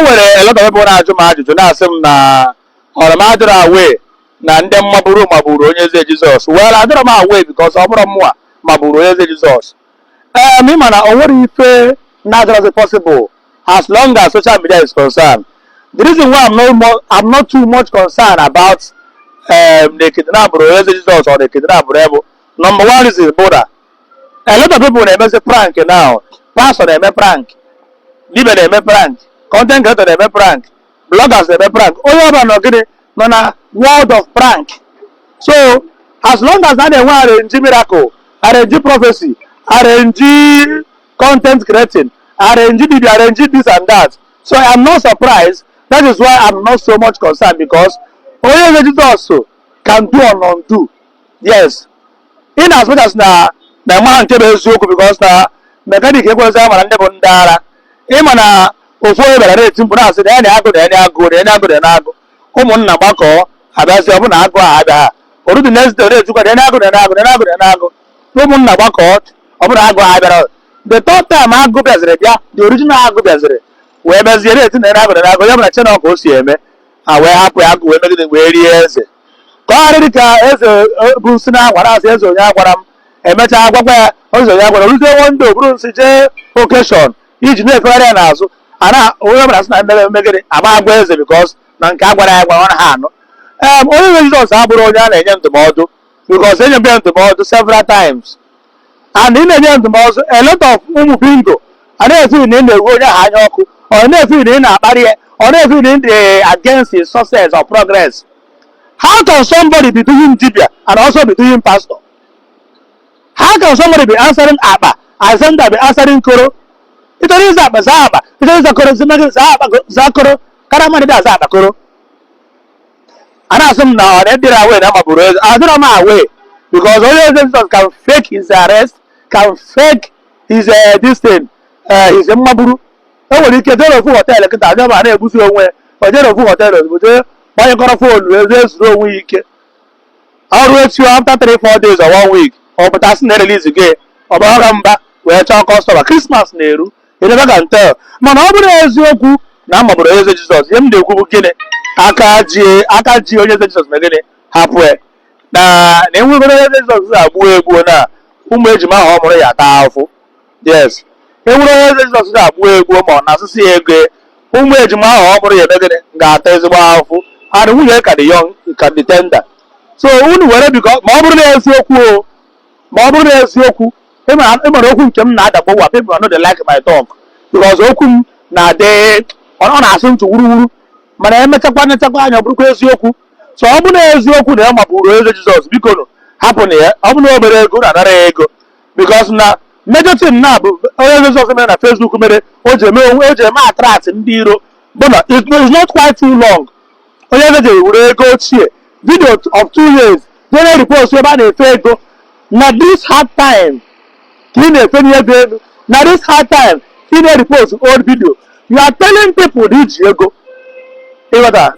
nwere a lot of people na-ajụ m ajụjụ na-asị m na ọrụ m adịrọ away na ndị mmaburu magburu onye eze Jizọs. Well, adịrọ m away because ọ bụrụ mụnwa magburu onye eze Jizọs. Ịma na o nwere ife na-adịrọzi possible as long as social media is concerned. The reason why I'm not too much concerned about the kidnap onye eze Jizọs or the kidnap rebel. Number one reason bụ that a lot of people na-emezi prank now. Pastor na-eme prank, dibia na-eme prank, content creator na-eme prank, bloggers na-eme prank. Onye ọbụla nọ gịnị nọ na world of prank. So as long as a na-enwe arrange miracle, arrange prophecy, arrange content creating, arrange dibia, arrange this and that. So I'm not surprised. That is why I'm not so much concerned, because onye eze Jizọs can do or undo. Yes. In as much as na ma nke bụ eziokwu, because na mekanik ekwezi amara ndị bụ ndị ara. Ịma na ofu onye bịara na-eti mkpu na-asị na ya na-agụ na ya na-agụ na ya na-agụ na ya na-agụ. Ụmụnna gbakọ abịazi ọ bụ na agụ a abịa ha. Orudu next day na-etukwa na ya na-agụ na ya na-agụ na ya na-agụ na ya na-agụ. Ụmụnna gbakọ ọ bụ na agụ a abịara. The third time agụ bịaziri bịa, the original agụ bịaziri wee mezie na-eti na ya na-agụ na ya na-agụ. Ya bụ na Chineke ka o si eme ha wee hapụ ya agụ wee megide wee rie eze. Ka ọ ghara dị ka eze bụ nsị na agwara asị eze onye agwara m. Emechaa gwagwa ya eze onye agwara ruzie wonde bụrụ nsị jee okeshọn iji na-efegharị ya n'azụ. Ana onye ọbụla sị na mmegide ama agwa eze because na nke agwara ya gwa ha anụ. Onye eze Jizọs abụrụ onye a na-enye ndụmọdụ, because enye m ya ndụmọdụ several times. And ị na-enye ndụmọdụ a lot of ụmụ bingo a na-efi na ị na-ewu onye ahụ anya ọkụ, ọ na-efi na ị na-akparị ya, ọ na-efi na ị dị against his success or progress. How can somebody be doing dibia and also be doing pastor? How can somebody be answering Abba and Senda be answering Koro? It is Abba Zaba, it is a Koro Zakoro, Karamani Zaba Koro. And I assume now they did away, I don't know away, because all of can fake his arrest, can fake his this thing, his Maburu. Oh, you can tell a hotel, I never had a bush away, but then a hotel, why you got a phone, there's no week. I'll wait you after 3-4 days or 1 week, or but that's not release again, or Baramba, where talk customer Christmas Neru, you never can tell. Man, how is your good? Now, my brother Jesus, him the good guinea. Akaji onye eze Jizọs megide hapụ na enwe onye eze Jizọs agbu egbu na ụmụ ejima ahụ ọ mụrụ ya taa afụ. Yes, enwere onye eze Jizọs agbu egbu ma ọ na-asụsị ego ụmụ ejima ahụ ọ mụrụ ya megide ga-ata ezigbo afụ. And nwunye ka dị young, ka dị tender. So unu were biko ma ọ bụrụ na eziokwu ma ọ bụrụ na eziokwu ịmara okwu nke m na-adakpọ wa people no dey like my talk, because okwu m na-adị ọ na-asụ ntụ wuruwuru. Mana emechakwa anya bụrụkwa eziokwu. So ọ bụ na eziokwu na ya magburu eze Jizọs, biko nụ hapụ na ya. Ọ bụ na obere ego na-anara ya ego, because na major thing na bụ onye eze Jizọs mere na Facebook mere o ji eme attract ndị iro bụ na it's not quite too long. Onye eze ji were ego ochie video of 2 years jere repost ebe a na-efe ego na this hard time ka ị na-efe n'ego elu. Na this hard time ka ị na-repost old video, you are telling people na iji ego.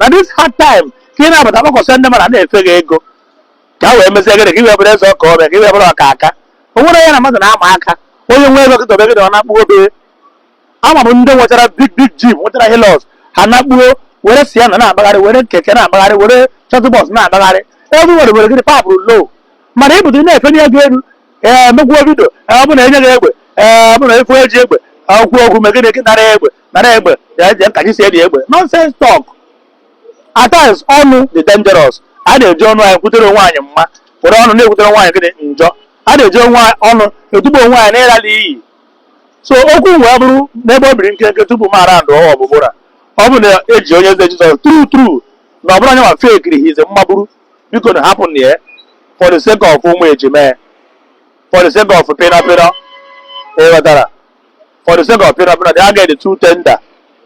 Na this hard time ka ị na-abata gbakọsị ndị mmadụ na-efe gị ego ka wee mezie gịnị ka ị wee bụrụ eze ọka ọbịa, ka ị wee bụrụ ọka aka. O nwere ya na mmadụ na-ama aka onye nwe ego kịta obegide ọ na-akpụ obere. Ama m ndị nwetara big gym, nwetara hilos, ha na-akpụo were Sienna na-agbagharị, were keke na-agbagharị, were shuttle bus na-agbagharị. Ebe were gịnị papụrụ low. Mana ịbụta na-efe ego elu megwuo vidio ọ bụ na enye gị egbe ọ bụ na efu eji egbe okwu okwu megide gị nara egbe ya je nkaji si edi egbe. Nonsense talk. At times ọnụ dị dangerous. A na-eji ọnụ anyị kwutere onwe anyị mma, were ọnụ na-ekwutere onwe anyị gịnị njọ. A na-eji ọnụ etubo onwe anyị n'ịla n'iyi. So okwu wee bụrụ n'ebe o biri nkenke tupu m ara ndụ ọgbụgbụra. Ọ bụ na eji onye eze Jizọs true na ọ bụrụ onye ma fake hize mmaburu, biko na hapụ na ya for the sake of ụmụ ejime, for the sake of pịrọpịrọ ewetara, for the sake of pịrọpịrọ they get the too tender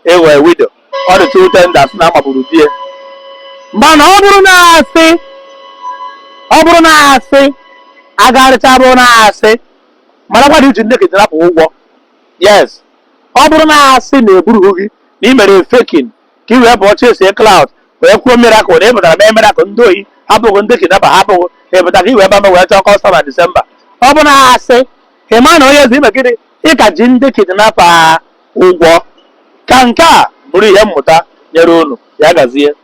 ewe widow or the too tender na amaburu die. Mana ọ bụrụ na asị agarịcha bụrụ na asị mana gwa dị iji ndị kidnap ụgwọ. Yes, ọ bụrụ na asị na-eburu gị na ị mere faking ka ị wee bụ chase cloud wee kwuo miracle na ịpụtara mee miracle ndị oyi hapụghị ndị kidnap hapụghị ịpụta ka ị wee bama wee chọọ kọstọma na Disemba. Ọ bụ na asị ịma na onye ezi ime gịnị ịka ji ndị kidnap ụgwọ ka nke a bụrụ ihe mmụta nyere unu. Ya gazie.